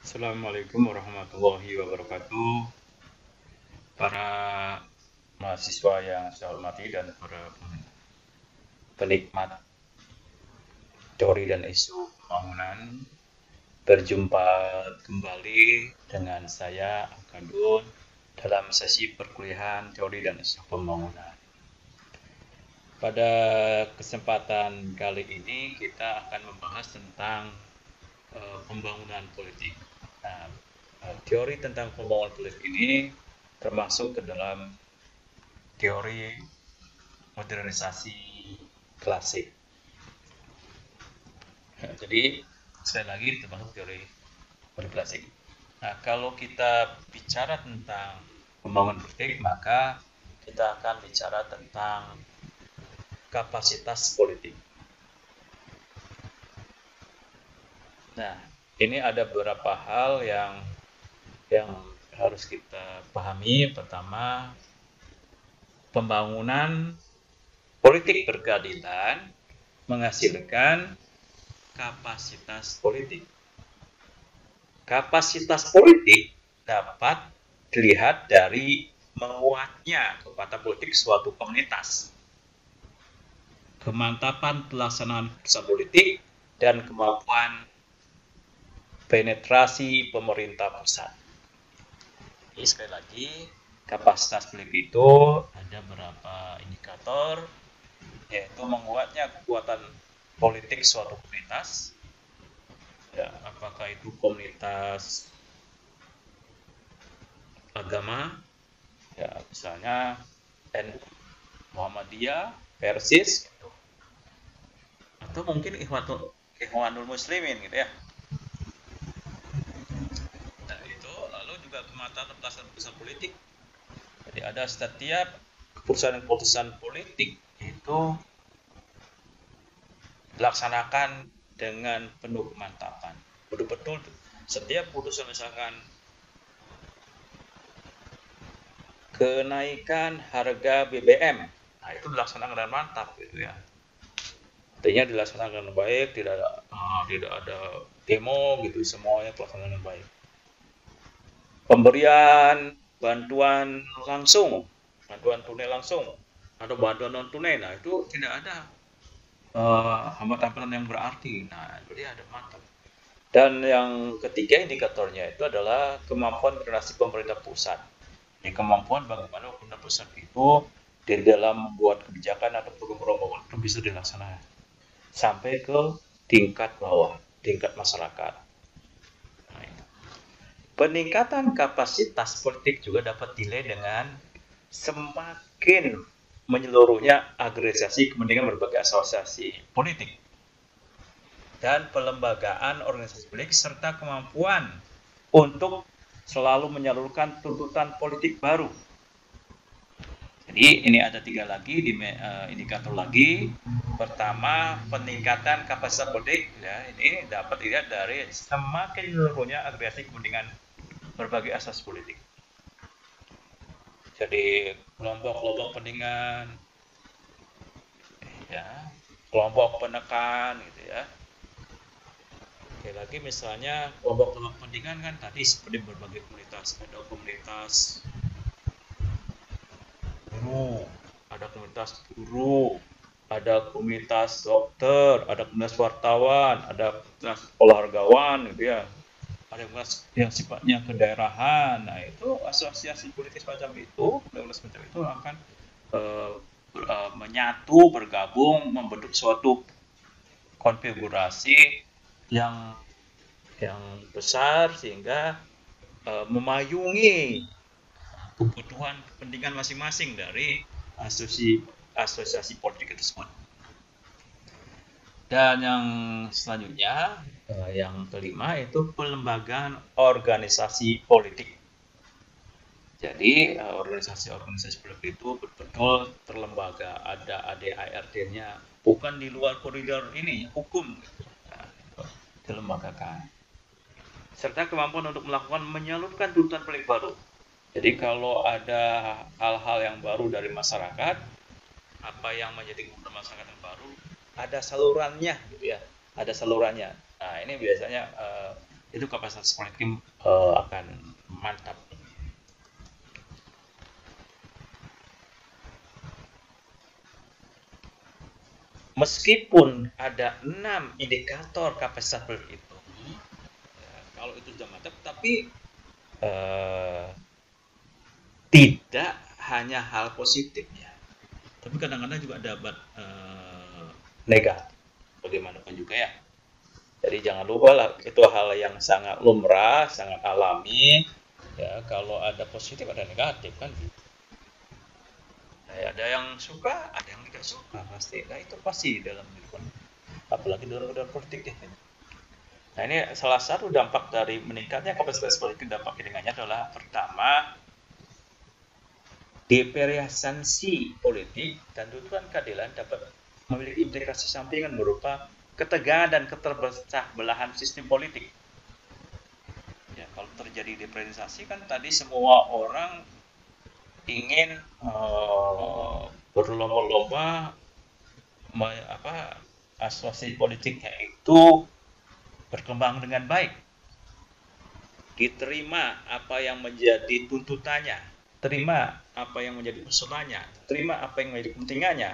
Assalamualaikum warahmatullahi wabarakatuh. Para mahasiswa yang saya hormati dan para penikmat teori dan isu pembangunan, berjumpa kembali dengan saya Akadun dalam sesi perkuliahan teori dan isu pembangunan. Pada kesempatan kali ini kita akan membahas tentang pembangunan politik. Nah, teori tentang pembangunan politik ini termasuk ke dalam teori modernisasi klasik. Nah, jadi sekali lagi termasuk teori modernisasi klasik. Nah, kalau kita bicara tentang pembangunan politik, maka kita akan bicara tentang kapasitas politik. Nah, ini ada beberapa hal yang harus kita pahami. Pertama, pembangunan politik berkeadilan menghasilkan kapasitas politik. Kapasitas politik dapat dilihat dari menguatnya kekuatan politik suatu komunitas, kemantapan pelaksanaan keputusan politik, dan kemampuan penetrasi pemerintah pusat. Jadi sekali lagi, kapasitas politik itu ada beberapa indikator, yaitu menguatnya kekuatan politik suatu komunitas, ya, apakah itu komunitas agama, ya misalnya NU, Muhammadiyah, Persis, gitu. Atau mungkin Ikhwanul Muslimin gitu ya. Nah itu lalu juga kemampuan pelaksanaan keputusan politik. Jadi ada setiap keputusan politik itu dilaksanakan dengan penuh kemantapan. Betul-betul setiap putusan misalkan kenaikan harga BBM, nah itu dilaksanakan dengan mantap gitu ya. Artinya dilaksanakan dengan baik, tidak ada demo gitu, semuanya dilaksanakan dengan baik. Pemberian bantuan langsung, bantuan tunai langsung atau bantuan non tunai, nah itu tidak ada hambatan yang berarti. Nah, jadi ada mantap. Dan yang ketiga indikatornya itu adalah kemampuan koordinasi pemerintah pusat. Ya, kemampuan bagaimana pemerintah pusat itu di dalam membuat kebijakan atau program-program itu bisa dilaksanakan sampai ke tingkat bawah, tingkat masyarakat. Nah, peningkatan kapasitas politik juga dapat dinilai dengan semakin menyeluruhnya agregasi kepentingan berbagai asosiasi politik dan pelembagaan organisasi politik serta kemampuan untuk selalu menyalurkan tuntutan politik baru. Jadi ini ada tiga lagi indikator lagi. Pertama, peningkatan kapasitas politik, ya, ini dapat dilihat dari semakin menyeluruhnya agregasi kepentingan berbagai asas politik. Jadi kelompok-kelompok kepentingan, ya, kelompok penekan, gitu ya. Oke, lagi misalnya kelompok-kelompok kepentingan kan tadi seperti berbagai komunitas, ada komunitas guru, ada komunitas guru, ada komunitas dokter, ada komunitas wartawan, ada komunitas olahragawan gitu ya. Ada komunitas yang sifatnya kedaerahan. Nah, itu asosiasi politik semacam itu, komunitas semacam itu akan menyatu, bergabung, membentuk suatu konfigurasi yang besar sehingga memayungi kebutuhan kepentingan masing-masing dari asosiasi politik tersebut. Dan yang selanjutnya, yang kelima itu pelembagaan organisasi politik. Jadi organisasi politik itu betul-betul terlembaga, ada ADART-nya, bukan di luar koridor ini hukum, nah, dilembagakan. Serta kemampuan untuk menyalurkan tuntutan politik baru. Jadi kalau ada hal-hal yang baru dari masyarakat, apa yang menjadi kebutuhan masyarakat yang baru, ada salurannya gitu ya, ada salurannya. Nah ini biasanya itu kapasitas politik akan mantap. Meskipun ada 6 indikator kapasitas politik itu, ya, kalau itu sudah mantap, tapi tidak hanya hal positif ya, tapi kadang-kadang juga dapat negatif, bagaimanapun juga ya. Jadi jangan lupa lah, itu hal yang sangat lumrah, sangat alami. Ya, kalau ada positif ada negatif kan. Nah, ada yang suka, ada yang tidak suka pasti. Nah, itu pasti dalam kehidupan, apalagi dalam politik ya. Nah, ini salah satu dampak dari meningkatnya kapasitas politik. Dampak dengannya adalah pertama, depolarisasi politik dan tuntutan keadilan dapat memiliki implikasi sampingan berupa ketegangan dan keterpecah belahan sistem politik. Ya, kalau terjadi depolarisasi kan tadi semua orang ingin berlomba-lomba asosiasi politiknya itu berkembang dengan baik, diterima apa yang menjadi tuntutannya, terima apa yang menjadi usulannya, terima apa yang menjadi kepentingannya,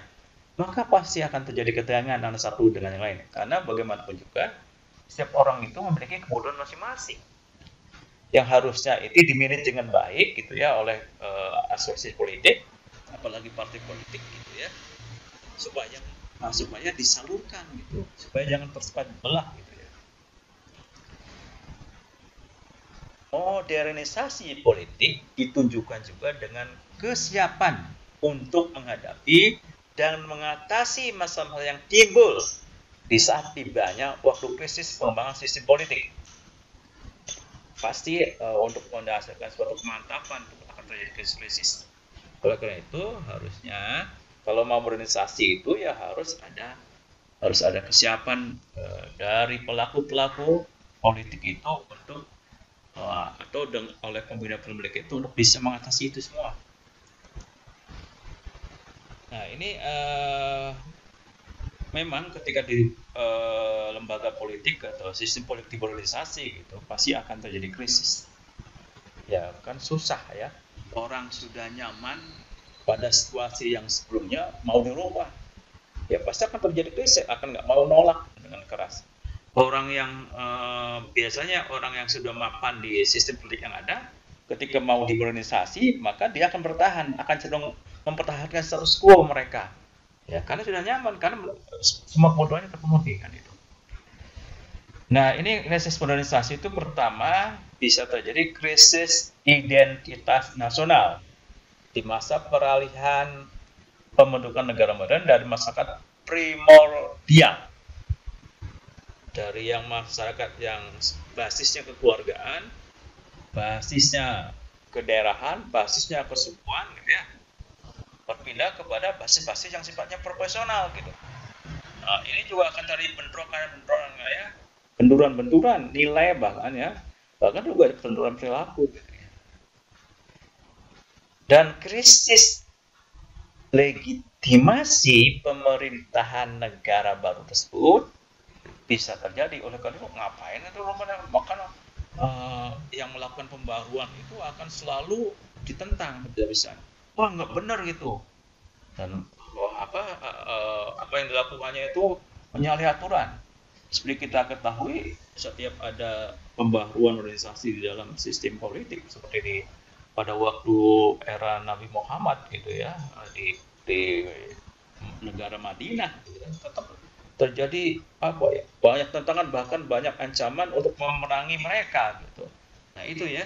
maka pasti akan terjadi ketegangan antara satu dengan yang lain. Karena bagaimanapun juga setiap orang itu memiliki kebutuhan masing-masing yang harusnya itu dimanage dengan baik gitu ya oleh asosiasi politik, apalagi partai politik gitu ya, supaya disalurkan gitu, supaya jangan terpecah belah gitu ya. Modernisasi politik ditunjukkan juga dengan kesiapan untuk menghadapi dan mengatasi masalah yang timbul di saat tibanya waktu krisis pengembangan sistem politik. Pasti untuk mendasarkan suatu kemantapan akan terjadi krisis. Oleh karena itu harusnya kalau mau modernisasi itu ya harus ada kesiapan dari pelaku politik itu untuk atau oleh pembina politik itu untuk bisa mengatasi itu semua. Nah ini memang ketika di lembaga politik atau sistem politik dipolitisasi gitu pasti akan terjadi krisis. Ya kan susah ya, orang sudah nyaman pada situasi yang sebelumnya mau dirubah, ya pasti akan terjadi krisis, akan nggak mau nolak dengan keras. Orang yang biasanya orang yang sudah mapan di sistem politik yang ada, ketika mau dimodernisasi maka dia akan bertahan, akan cenderung mempertahankan status quo mereka. Ya, karena sudah nyaman, karena semua kebutuhannya terpenuhi kan itu. Nah, ini krisis modernisasi itu pertama bisa terjadi krisis identitas nasional di masa peralihan pembentukan negara modern dari masyarakat primordial, dari yang masyarakat yang basisnya kekeluargaan, basisnya kedaerahan, basisnya kesukuan gitu ya, berpindah kepada basis-basis yang sifatnya proporsional gitu. Nah, ini juga akan cari bentrokan ya, benturan nilai bahkan juga benturan perilaku gitu ya. Dan krisis legitimasi pemerintahan negara baru tersebut bisa terjadi. Oleh karena itu ngapain itu bahkan yang melakukan pembaruan itu akan selalu ditentang bisa. Wah nggak benar gitu, dan apa yang dilakukannya itu menyalahi aturan. Seperti kita ketahui, setiap ada pembaruan organisasi di dalam sistem politik seperti pada waktu era Nabi Muhammad gitu ya, di negara Madinah gitu, tetap terjadi banyak tantangan, bahkan banyak ancaman untuk memerangi mereka gitu. Nah itu ya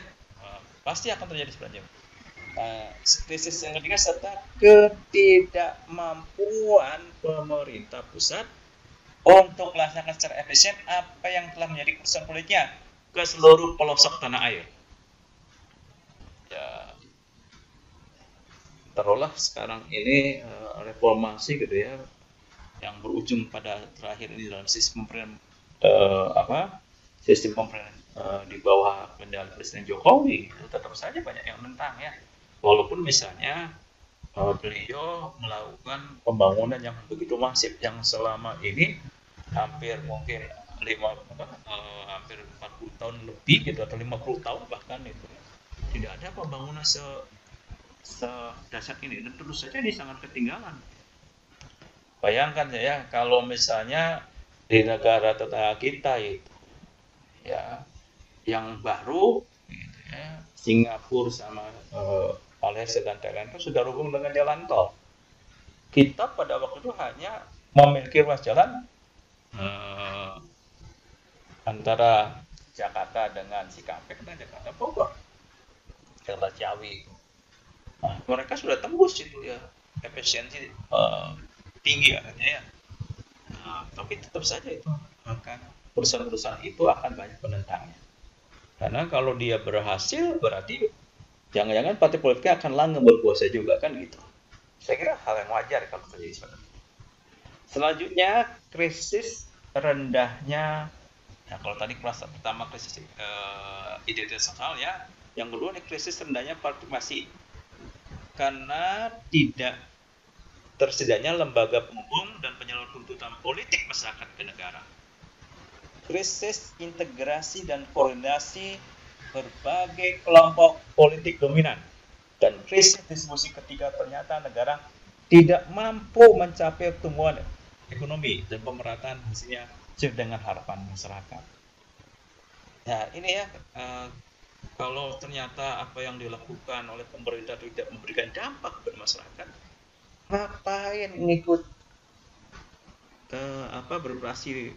pasti akan terjadi sebenarnya. Krisis yang ketiga serta ketidakmampuan pemerintah pusat untuk melaksanakan secara efisien apa yang telah menjadi keputusan politiknya ke seluruh pelosok tanah air. Ya, taruhlah sekarang ini reformasi gitu ya, yang berujung pada terakhir ini dalam sistem pemerintahan sistem pemerintahan di bawah kendali Presiden Jokowi, itu tetap saja banyak yang menentang ya. Walaupun misalnya beliau melakukan pembangunan yang begitu masif yang selama ini hampir mungkin hampir 40 tahun lebih gitu atau 50 tahun bahkan itu tidak ada pembangunan sedasar ini, dan tentu saja ini sangat ketinggalan. Bayangkan ya kalau misalnya di negara tetangga kita itu ya yang baru gitu ya, Singapura sama Malaysia dan Thailand itu sudah hubung dengan jalan tol. Kita pada waktu itu hanya memiliki ruas jalan antara Jakarta dengan Cikampek dan Jakarta Bogor, Jakarta Ciawi. Nah, mereka sudah tembus itu ya, efisiensi tinggi katanya ya. Nah, tapi tetap saja itu akan perusahaan-perusahaan itu akan banyak penentangnya. Karena kalau dia berhasil berarti jangan-jangan partai politiknya akan langgeng berkuasa juga kan gitu. Saya kira hal yang wajar kalau terjadi seperti itu. Selanjutnya krisis rendahnya. Nah, kalau tadi kelas pertama krisis identitas nasional ya, yang kedua nih krisis rendahnya partisipasi karena tidak tersedianya lembaga penghubung dan penyalur tuntutan politik masyarakat ke negara. Krisis integrasi dan koordinasi berbagai kelompok politik dominan, dan krisis distribusi ketika ternyata negara tidak mampu mencapai pertumbuhan ekonomi dan pemerataan hasilnya sesuai dengan harapan masyarakat. Nah ini ya, kalau ternyata apa yang dilakukan oleh pemerintah tidak memberikan dampak kepada masyarakat, ngapain ngikut beroperasi,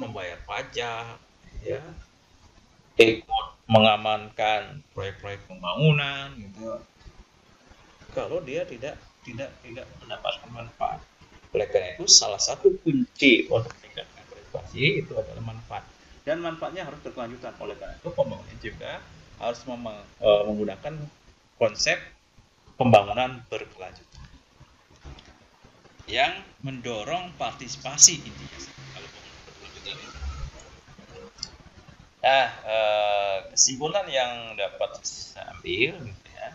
membayar pajak, ya, ikut mengamankan proyek-proyek pembangunan, gitu. Kalau dia tidak mendapatkan manfaat. Oleh karena itu, salah satu kunci untuk meningkatkan partisipasi itu adalah manfaat. Dan manfaatnya harus berkelanjutan. Oleh karena itu, pembangunan juga harus menggunakan konsep pembangunan berkelanjutan yang mendorong partisipasi intinya. Kalau pembangunan berkelanjutan. Nah, kesimpulan yang dapat saya ambil, gitu ya,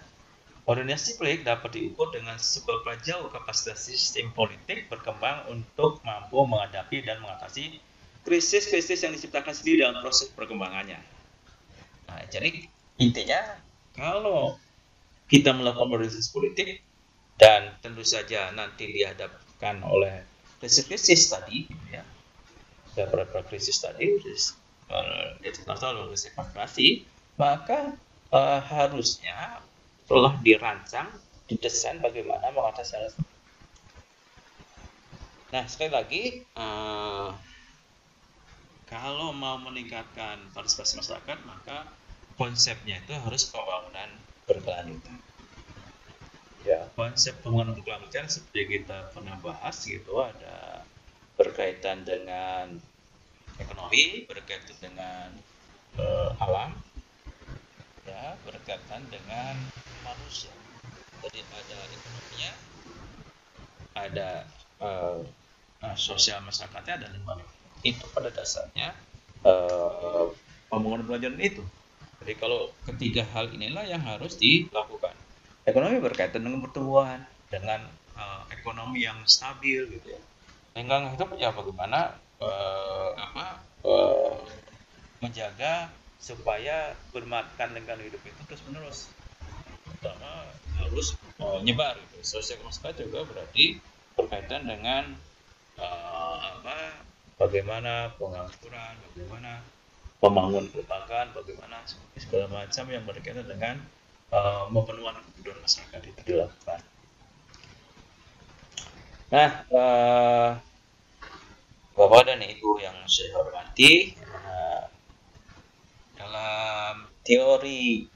organisasi politik dapat diukur dengan seberapa jauh kapasitas sistem politik berkembang untuk mampu menghadapi dan mengatasi krisis-krisis yang diciptakan sendiri dalam proses perkembangannya. Nah, jadi intinya kalau kita melakukan organisasi politik dan tentu saja nanti dihadapkan oleh krisis-krisis tadi, ya, beberapa krisis tadi, krisis internasional, krisis partisipasi, maka harusnya telah dirancang, didesain bagaimana mengatasi hal tersebut. Nah, sekali lagi, kalau mau meningkatkan partisipasi masyarakat, maka konsepnya itu harus pembangunan berkelanjutan. Ya, konsep pembangunan berkelanjutan seperti kita pernah bahas gitu, ada berkaitan dengan ekonomi, berkaitan dengan alam, ya, berkaitan dengan manusia. Jadi ada ekonominya, ada sosial masyarakatnya, dan lingkungan. Itu pada dasarnya pembangunan berkelanjutan itu. Jadi kalau ketiga hal inilah yang harus dilakukan. Ekonomi berkaitan dengan pertumbuhan, dengan ekonomi yang stabil gitu ya. Lingkungan hidup ya bagaimana menjaga supaya bermakan lingkungan hidup itu terus menerus. Pertama harus menyebar gitu. Sosial masyarakat juga berarti berkaitan dengan bagaimana pengangguran, bagaimana pembangunan perubahan, bagaimana segala macam yang berkaitan dengan pemenuhan kebutuhan masyarakat itu dilakukan. Nah, Bapak dan Ibu yang saya hormati, dalam teori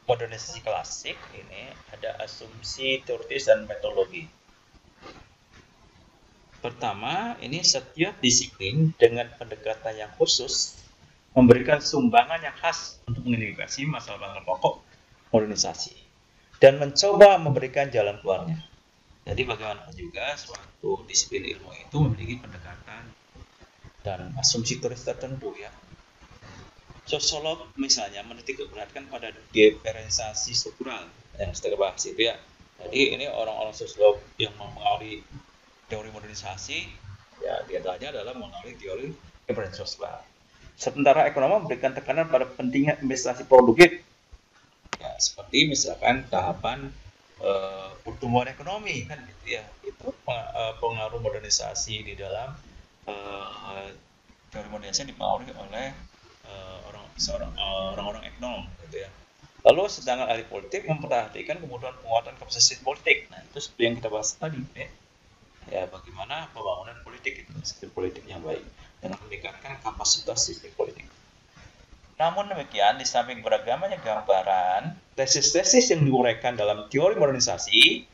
modernisasi klasik ini ada asumsi teoritis dan metodologi. Pertama, ini setiap disiplin dengan pendekatan yang khusus memberikan sumbangan yang khas untuk mengidentifikasi masalah-masalah pokok organisasi dan mencoba memberikan jalan keluarnya. Jadi bagaimanapun juga suatu disiplin ilmu itu memiliki pendekatan dan asumsi teoritis tertentu ya. Sosiolog misalnya menitik beratkan pada diferensiasi struktural yang kita bahas itu ya. Jadi ini orang-orang sosiolog yang mengauri teori modernisasi ya, diantaranya adalah mengenai teori diferensiasi struktural. Sementara ekonomi memberikan tekanan pada pentingnya investasi produktif. Ya, seperti misalkan tahapan pertumbuhan ekonomi kan gitu ya. Itu pengaruh modernisasi di dalam teori modernisasi dipengaruhi oleh orang-orang ekonom gitu ya. Lalu sedangkan ahli politik memperhatikan kebutuhan penguatan kapasitas politik. Nah, itu seperti yang kita bahas tadi ya. Ya, bagaimana pembangunan politik itu, sistem politik yang baik dengan meningkatkan kapasitas sistem politik. Namun demikian, di samping beragamnya gambaran, tesis-tesis yang diuraikan dalam teori modernisasi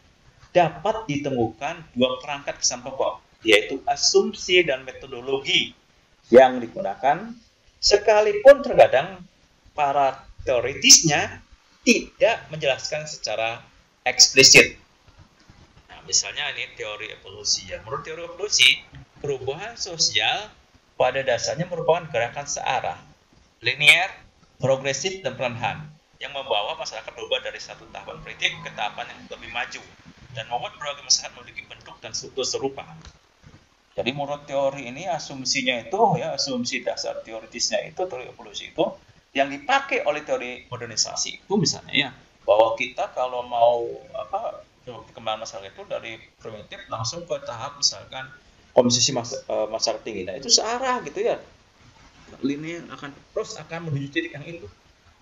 dapat ditemukan dua perangkat kesan pokok, yaitu asumsi dan metodologi yang digunakan, sekalipun terkadang para teoritisnya tidak menjelaskan secara eksplisit. Nah, misalnya ini teori evolusi ya. Menurut teori evolusi, perubahan sosial pada dasarnya merupakan gerakan searah, linear, progresif, dan perlahan yang membawa masyarakat berubah dari satu tahapan politik ke tahapan yang lebih maju dan membuat berbagai masyarakat memiliki bentuk dan struktur serupa. Jadi menurut teori ini asumsinya itu ya, asumsi dasar teoritisnya itu, teori evolusi itu yang dipakai oleh teori modernisasi itu misalnya ya, bahwa kita kalau mau perkembangan masyarakat itu dari primitif langsung ke tahap misalkan komposisi masyarakat tinggi. Nah, itu searah gitu ya. Linear akan terus akan menuju titik yang itu.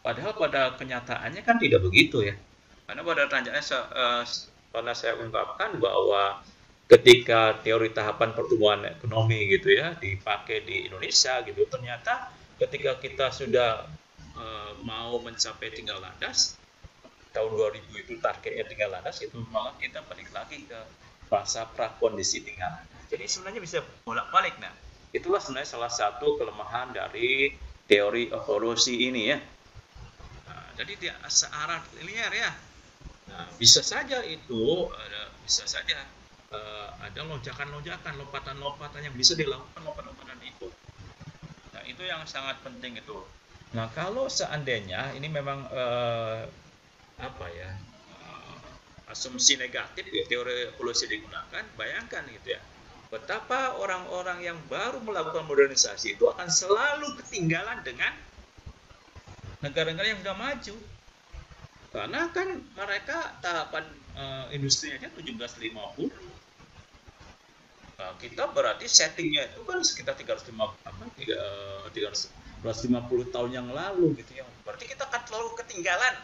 Padahal pada kenyataannya kan tidak begitu ya. Karena pada tanjakannya pernah saya ungkapkan bahwa ketika teori tahapan pertumbuhan ekonomi gitu ya dipakai di Indonesia gitu, ternyata ketika kita sudah mau mencapai tinggal landas tahun 2000 itu targetnya tinggal landas, itu malah kita balik lagi ke masa prakondisi tinggal landas. Jadi sebenarnya bisa bolak-balik. Nah, itulah sebenarnya salah satu kelemahan dari teori evolusi ini ya. Nah, jadi dia searah linear ya. Nah, bisa saja itu bisa saja ada lonjakan-lonjakan, lompatan-lompatan yang bisa dilakukan lompatan-lompatan itu. Nah, itu yang sangat penting itu. Nah, kalau seandainya ini memang asumsi negatif ya, teori evolusi digunakan, bayangkan gitu ya, betapa orang-orang yang baru melakukan modernisasi itu akan selalu ketinggalan dengan negara-negara yang sudah maju. Karena kan mereka tahapan industrinya 1750. Kita berarti settingnya itu kan sekitar 350 tahun yang lalu gitu ya. Berarti kita akan selalu ketinggalan.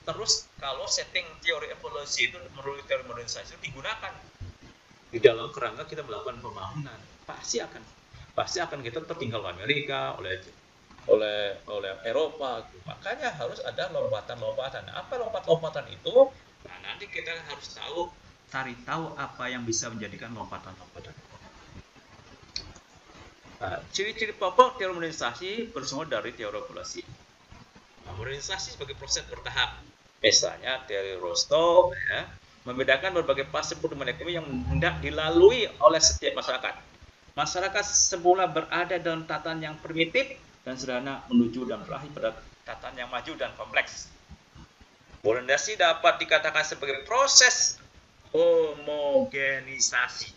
Terus kalau setting teori evolusi itu menurut teori modernisasi itu digunakan di dalam kerangka kita melakukan pembangunan, pasti akan kita tertinggal oleh Amerika, oleh Eropa. Makanya harus ada lompatan-lompatan. Apa lompatan-lompatan itu? Nah, nanti kita harus cari tahu apa yang bisa menjadikan lompatan-lompatan. Nah, ciri-ciri pokok teori modernisasi bersumber dari teori evolusi. Nah, modernisasi sebagai proses bertahap. Misalnya teori Rostow ya, membedakan berbagai fase pertumbuhan ekonomi yang hendak dilalui oleh setiap masyarakat. Masyarakat semula berada dalam tatanan yang primitif dan sederhana menuju dan berakhir pada tatanan yang maju dan kompleks. Modernisasi dapat dikatakan sebagai proses homogenisasi.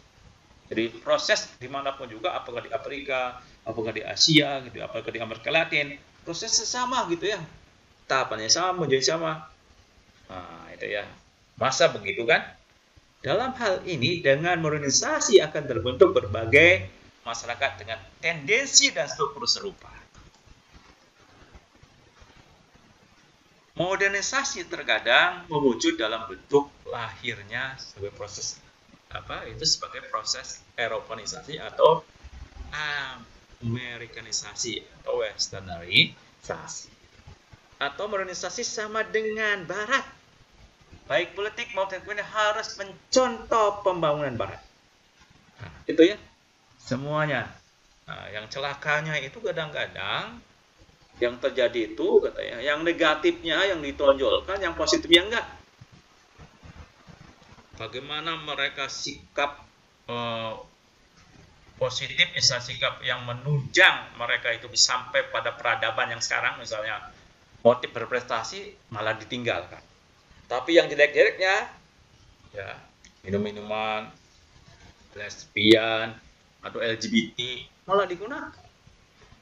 Jadi proses dimanapun juga, apakah di Afrika, apakah di Asia, gitu, apakah di Amerika Latin, prosesnya sama gitu ya, tahapannya sama, menjadi sama. Nah, itu ya. Masa begitu kan? Dalam hal ini, dengan modernisasi akan terbentuk berbagai masyarakat dengan tendensi dan struktur serupa. Modernisasi terkadang mewujud dalam bentuk lahirnya sebagai proses sebagai proses Eropanisasi atau Amerikanisasi atau Westernisasi. Atau modernisasi sama dengan Barat. Baik politik maupun ekonomi harus mencontoh pembangunan Barat. Nah, itu ya semuanya. Nah, yang celakanya itu kadang-kadang yang terjadi itu katanya, yang negatifnya yang ditonjolkan, yang positifnya enggak. Bagaimana mereka sikap positif, misalnya sikap yang menunjang mereka itu sampai pada peradaban yang sekarang, misalnya motif berprestasi malah ditinggalkan. Tapi yang jelek-jeleknya ya minum-minuman, lesbian atau LGBT malah digunakan.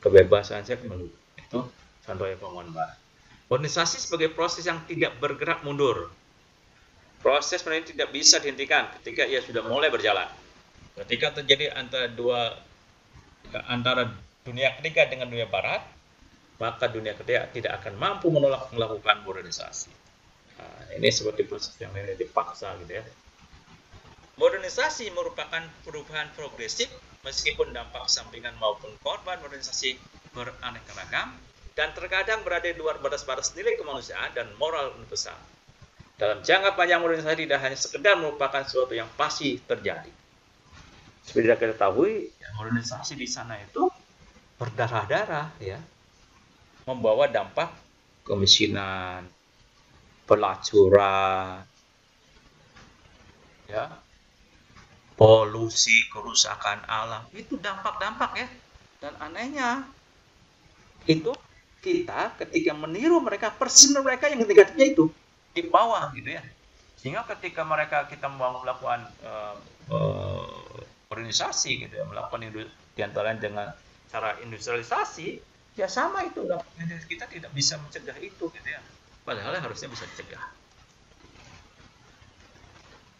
kebebasan seks melulu. Itu contohnya pemohon Barat. Modernisasi sebagai proses yang tidak bergerak mundur. Proses ini tidak bisa dihentikan ketika ia sudah mulai berjalan. Ketika terjadi antara dunia ketiga dengan dunia barat, maka dunia ketiga tidak akan mampu menolak melakukan modernisasi. Nah, ini seperti proses yang ini dipaksa gitu ya. Modernisasi merupakan perubahan progresif meskipun dampak sampingan maupun korban modernisasi beraneka ragam dan terkadang berada di luar batas-batas nilai kemanusiaan dan moral universal. Dalam jangka panjang modernisasi tidak hanya sekedar merupakan sesuatu yang pasti terjadi. Seperti kita ketahui, modernisasi di sana itu berdarah-darah ya, membawa dampak kemiskinan, pelacuran, ya, polusi, kerusakan alam, itu dampak-dampak ya. Dan anehnya itu kita ketika meniru mereka, persis mereka yang negatifnya itu di bawah gitu ya. Sehingga ketika kita mau melakukan organisasi gitu ya, melakukan diantaranya dengan cara industrialisasi, ya sama itu, kita tidak bisa mencegah itu gitu ya. Padahal harusnya bisa dicegah.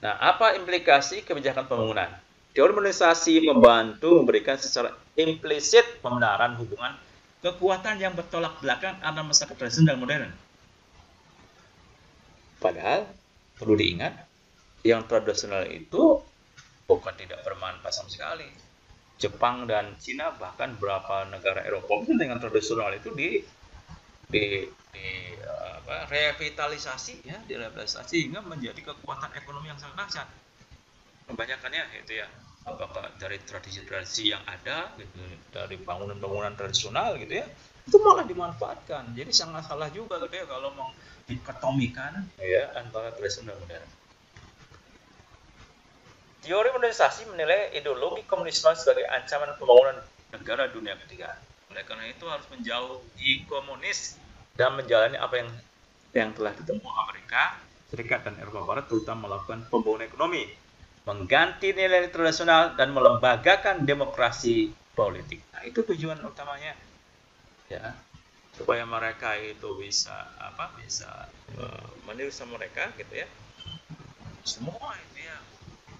Nah, apa implikasi kebijakan pembangunan? Teori modernisasi membantu memberikan secara implisit pembenaran hubungan kekuatan yang bertolak belakang antara masyarakat tradisional dan modern. Padahal perlu diingat, yang tradisional itu bukan tidak bermanfaat sama sekali. Jepang dan Cina, bahkan beberapa negara Eropa dengan tradisional itu revitalisasi ya, direvitalisasi hingga menjadi kekuatan ekonomi yang sangat dahsyat. Kebanyakannya itu ya, apakah dari tradisi-tradisi yang ada gitu, dari bangunan-bangunan tradisional gitu ya, itu malah dimanfaatkan. Jadi sangat salah juga gitu ya kalau mau dikotomikan ya antara tradisional dan modern. Teori modernisasi menilai ideologi komunisme sebagai ancaman pembangunan negara dunia ketiga. Oleh karena itu harus menjauhi komunis dan menjalani apa yang telah ditempuh Amerika Serikat dan Eropa Barat, terutama melakukan pembangunan ekonomi, mengganti nilai tradisional dan melembagakan demokrasi politik. Nah, itu tujuan utamanya ya, supaya mereka itu bisa meniru sama mereka gitu ya. Semua itu ya,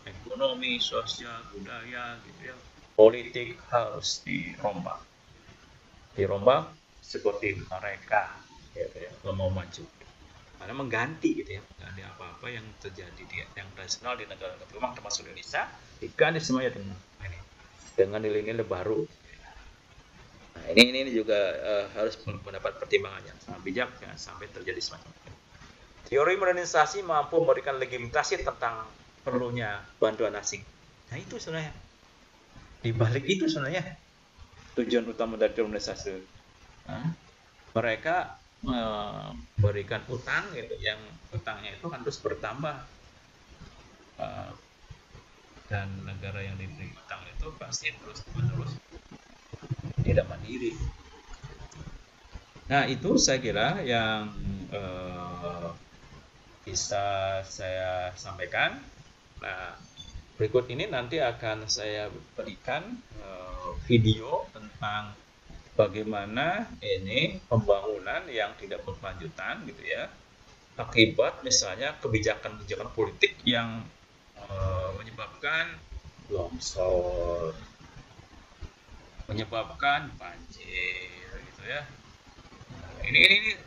ekonomi, sosial, budaya gitu ya, politik harus dirombak seperti mereka gitu ya, kalau mau maju, karena mengganti gitu ya, mengganti apa-apa yang terjadi yang tradisional di negara berkembang termasuk Indonesia, diganti semuanya dengan nilai-nilai baru. Nah, ini juga harus mendapat pertimbangan yang sangat bijak, jangan sampai terjadi semacam itu. Teori modernisasi mampu memberikan legitimasi tentang perlunya bantuan asing. Nah, itu sebenarnya di balik itu sebenarnya tujuan utama dari modernisasi. Mereka memberikan utang gitu, yang utangnya itu kan terus bertambah, dan negara yang diberi utang itu pasti terus-menerus tidak mandiri. Nah, itu saya kira yang bisa saya sampaikan. Nah, berikut ini nanti akan saya berikan video tentang bagaimana ini pembangunan yang tidak berkelanjutan gitu ya, akibat misalnya kebijakan-kebijakan politik yang menyebabkan longsor, menyebabkan banjir gitu ya. Ini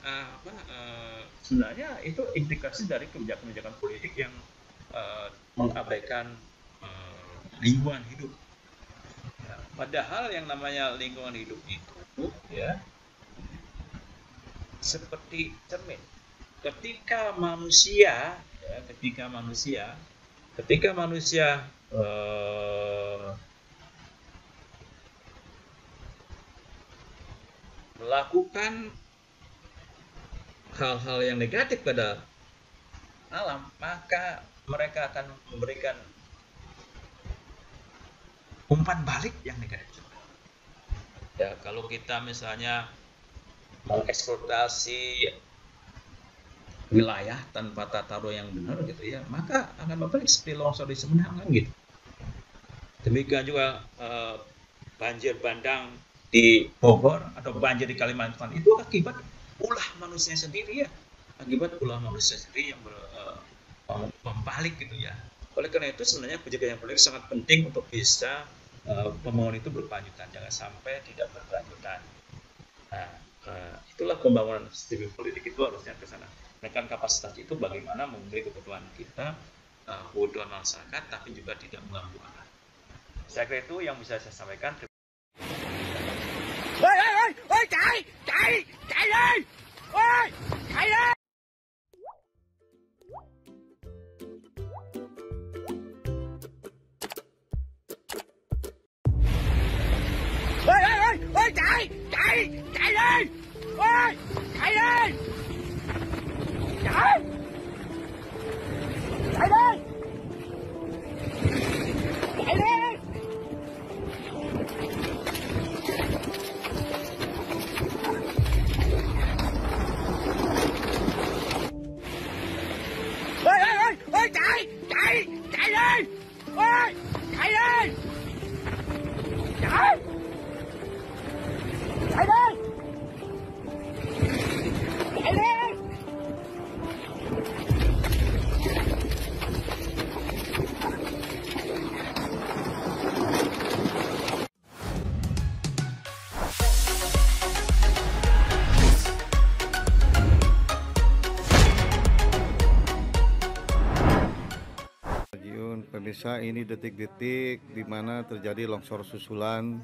sebenarnya itu implikasi dari kebijakan-kebijakan politik yang mengabaikan lingkungan hidup. Ya, padahal yang namanya lingkungan hidup itu ya seperti cermin. Ketika manusia melakukan hal-hal yang negatif pada alam, maka mereka akan memberikan umpan balik yang negatif juga. Ya, kalau kita misalnya mengeksploitasi wilayah tanpa tata ruang yang benar gitu ya, maka akan membalik seperti longsor di Sumedang kan gitu. Demikian juga banjir bandang di Bogor atau banjir di Kalimantan itu akibat ulah manusia sendiri ya, akibat ulah manusia sendiri yang membalik gitu ya. Oleh karena itu sebenarnya pencegahan politik sangat penting untuk bisa pembangunan itu berkelanjutan, jangan sampai tidak berkelanjutan. Nah, itulah pembangunan sistem politik itu harusnya ke sana. Menaikkan kapasitas itu bagaimana memenuhi kebutuhan kita, kebutuhan masyarakat, tapi juga tidak mengganggu orang. Saya kira itu yang bisa saya sampaikan. Ôi chạy đi, ôi chạy đi. Ôi chạy đi, ôi chạy đi, chạy đi, chạy đi. Ôi chạy đi, ôi chạy đi, chạy đi, chạy đi. Pemirsa, ini detik-detik di mana terjadi longsor susulan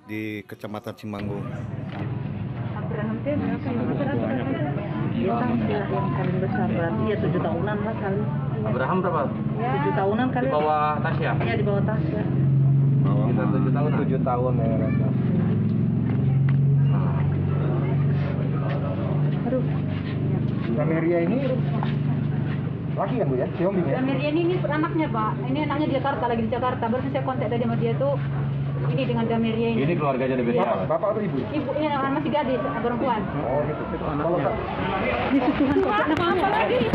di Kecamatan Cimanggung. Abraham itu berapa ya? Yang paling besar berarti ya 7 tahunan lah kali. Abraham berapa? 7 tahunan kali. Di bawah Tasya? Iya, di bawah Tasya. Kita 7 tahun. 7 tahun ya. Aduh. Gameria ini laki kan Bu ya? Xiaomi ya? Gameria ini anaknya Pak. Ini anaknya di Jakarta, lagi di Jakarta. Baru saya kontak tadi sama dia tuh. Ini dengan Gameria ini. Ini keluarganya di Belia. Bapak atau Ibu? Ibu ini masih gadis, perempuan. Oh gitu. Anaknya. Ini susuhan kok. Apa lagi?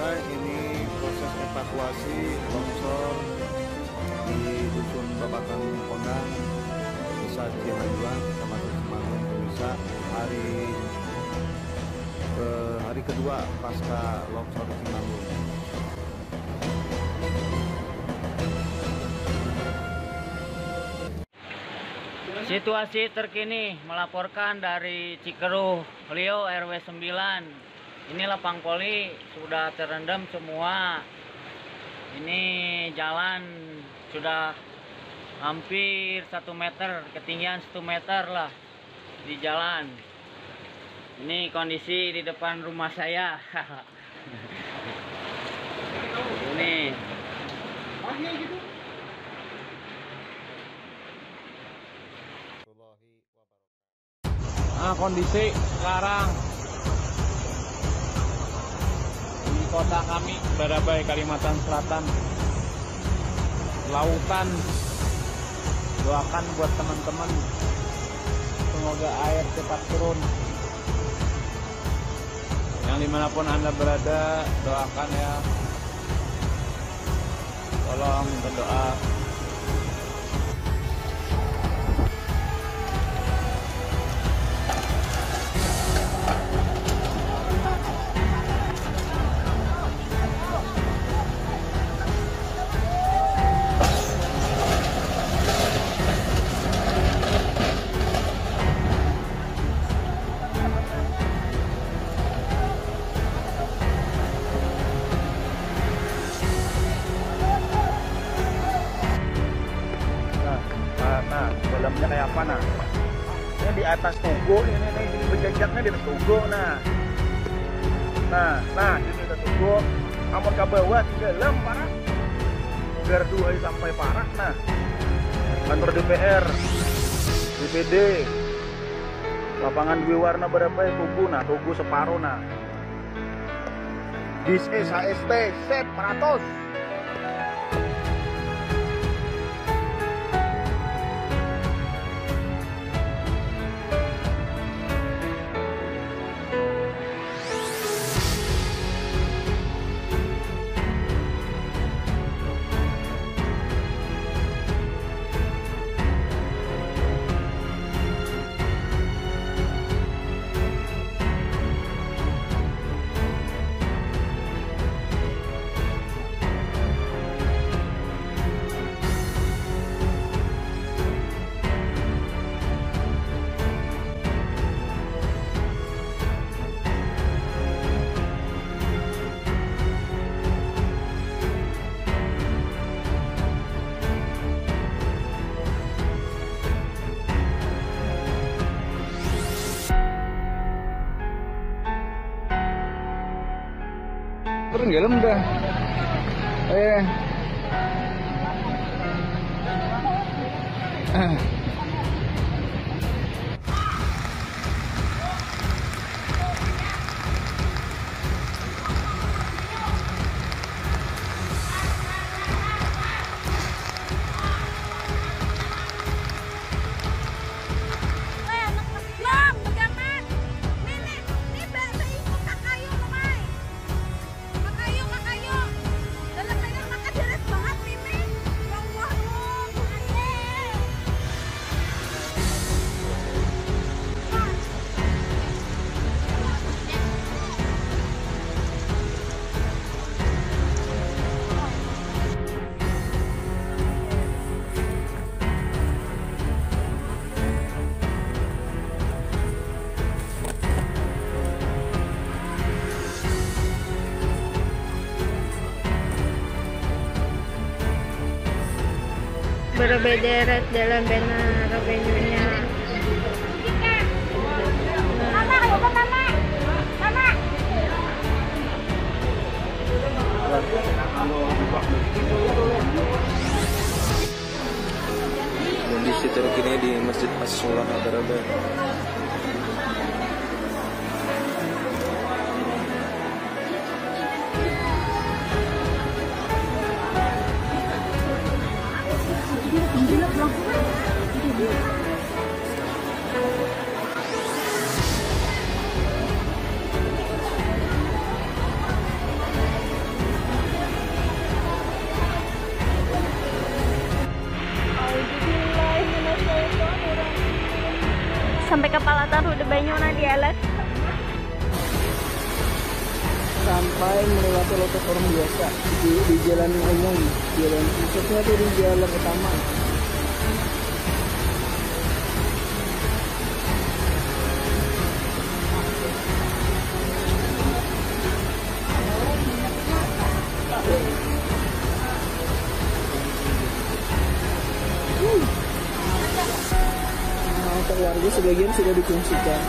Ini proses evakuasi longsor di Dusun Babakan Pondang, Desa Cihanjuang, Kecamatan Cimanggung. Pemirsa, hari kedua pasca longsor di Cimanggung. Situasi terkini melaporkan dari Cikeruh Lio RW 9. Ini lapang poli sudah terendam semua. Ini jalan sudah hampir 1 meter, ketinggian 1 meter lah di jalan. Ini kondisi di depan rumah saya. Ini. Nah, kondisi sekarang di kota kami, Barabai, Kalimantan Selatan, lautan. Doakan buat teman-teman, semoga air cepat turun. Yang dimanapun Anda berada, doakan ya. Tolong berdoa. ini di atas tugu ini nih, berjejaknya di atas tugu. Nah ini atas tugu. Amun ke bawah di dalam parah. Gardu sampai parah. Nah, kantor DPR, DPD, lapangan dua warna berapa ya tugu. Nah, tugu separuh. Nah, this is HST set 100. Turun dalam dah. Berbederet dalam benar revenuenya. Mama, ayo ke mama. Mama. Kondisi terkini di Masjid As-Sulah Adaraba. Sampai kepala taruh de banyuna di alat. Sampai melewati lotus orang biasa di jalan umum, jalan khususnya tuh di jalan utama. Keluarga sebagian sudah dikungsikan.